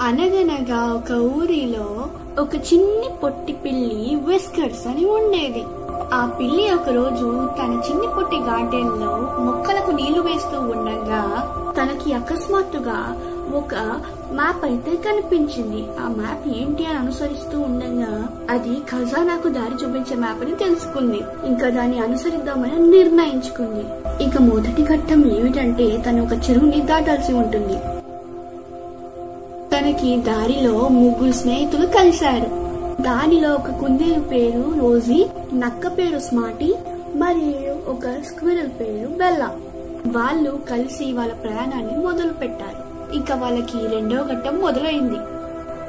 అనగనగా ఒక ఊరిలో ఒక చిన్ని పొట్టి పిల్లి విస్కర్స్ అని ఉండేది. ఆ పిల్లి ఒక రోజు తన చిన్ని పొట్టి గార్డెన్ లో మొక్కలకు నీళ్లు వేస్తూ ఉండగా తనకి అకస్మాత్తుగా ఒక మ్యాప్ అయితే కనిపించింది. ఆ మ్యాప్ ఏంటి అని అనుసరిస్తూ ఉండగా అది ఖజానాకు దారి చూపించే మ్యాప్ అని తెలుసుకుంది. ఇంకా దాన్ని అనుసరిద్దామని నిర్ణయించుకుంది. ఇక మొదటి ఘట్టం ఏమిటంటే తను ఒక చెరువుని దాటాల్సి ఉంటుంది. తనకి దారిలో ముగ్గురు స్నేహితులు కలిశారు. దానిలో ఒక కుందేలు పేరు రోజీ, నక్క పేరు స్మార్టీ, మరియు ఒక స్క్విరల్ పేరు బెల్లా. వాళ్ళు కలిసి వాళ్ళ ప్రయాణాన్ని మొదలు పెట్టారు. ఇంకా వాళ్ళకి రెండవ ఘట్టం మొదలైంది.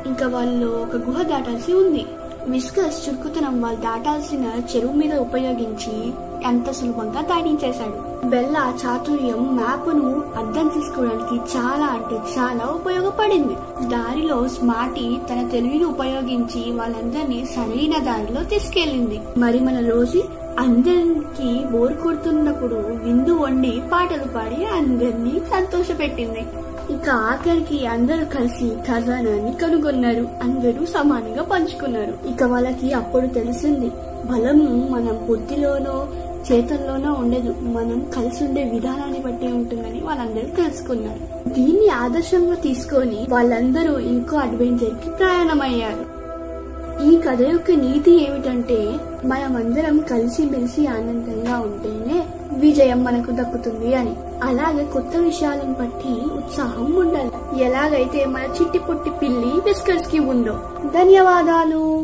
ఇంకా వాళ్ళు ఒక గుహ దాటాల్సి ఉంది. విస్కర్స్ చురుకుతనం వాళ్ళు దాటాల్సిన చెరువు మీద ఉపయోగించి అంత సులభంగా దాటించేశాడు. బెల్లా చాతుర్యం మ్యాప్ను అర్థం చేసుకోవడానికి చాలా అంటే చాలా ఉపయోగపడింది. దారిలో స్మార్టీ తన తెలివిని ఉపయోగించి వాళ్ళందరినీ సరైన దారిలో తీసుకెళ్లింది. మరి మన రోజు అందరికి బోర్ కొడుతున్నప్పుడు విందు వండి పాటలు పాడి అందరినీ సంతోషపెట్టింది. ఇక ఆఖరికి అందరూ కలిసి ఖజానాన్ని కనుగొన్నారు. అందరూ సమానంగా పంచుకున్నారు. ఇక వాళ్ళకి అప్పుడు తెలిసింది, బలం మనం బుద్ధిలోనో చేతల్లోనో ఉండదు, మనం కలిసి ఉండే విధానాన్ని బట్టి ఉంటుందని వాళ్ళందరూ తెలుసుకున్నారు. దీన్ని ఆదర్శంగా తీసుకొని వాళ్ళందరూ ఇంకో అడ్వెంచర్ కి ప్రయాణమయ్యారు. ఈ కథ యొక్క నీతి ఏమిటంటే మనమందరం కలిసి మెలిసి ఆనందంగా ఉంటేనే విజయం మనకు దక్కుతుంది అని. అలాగే కొత్త విషయాలను బట్టి ఉత్సాహం ఉండాలి. ఎలాగైతే మన చిట్టి పొట్టి పిల్లి విస్కర్స్ కి ఉందో. ధన్యవాదాలు.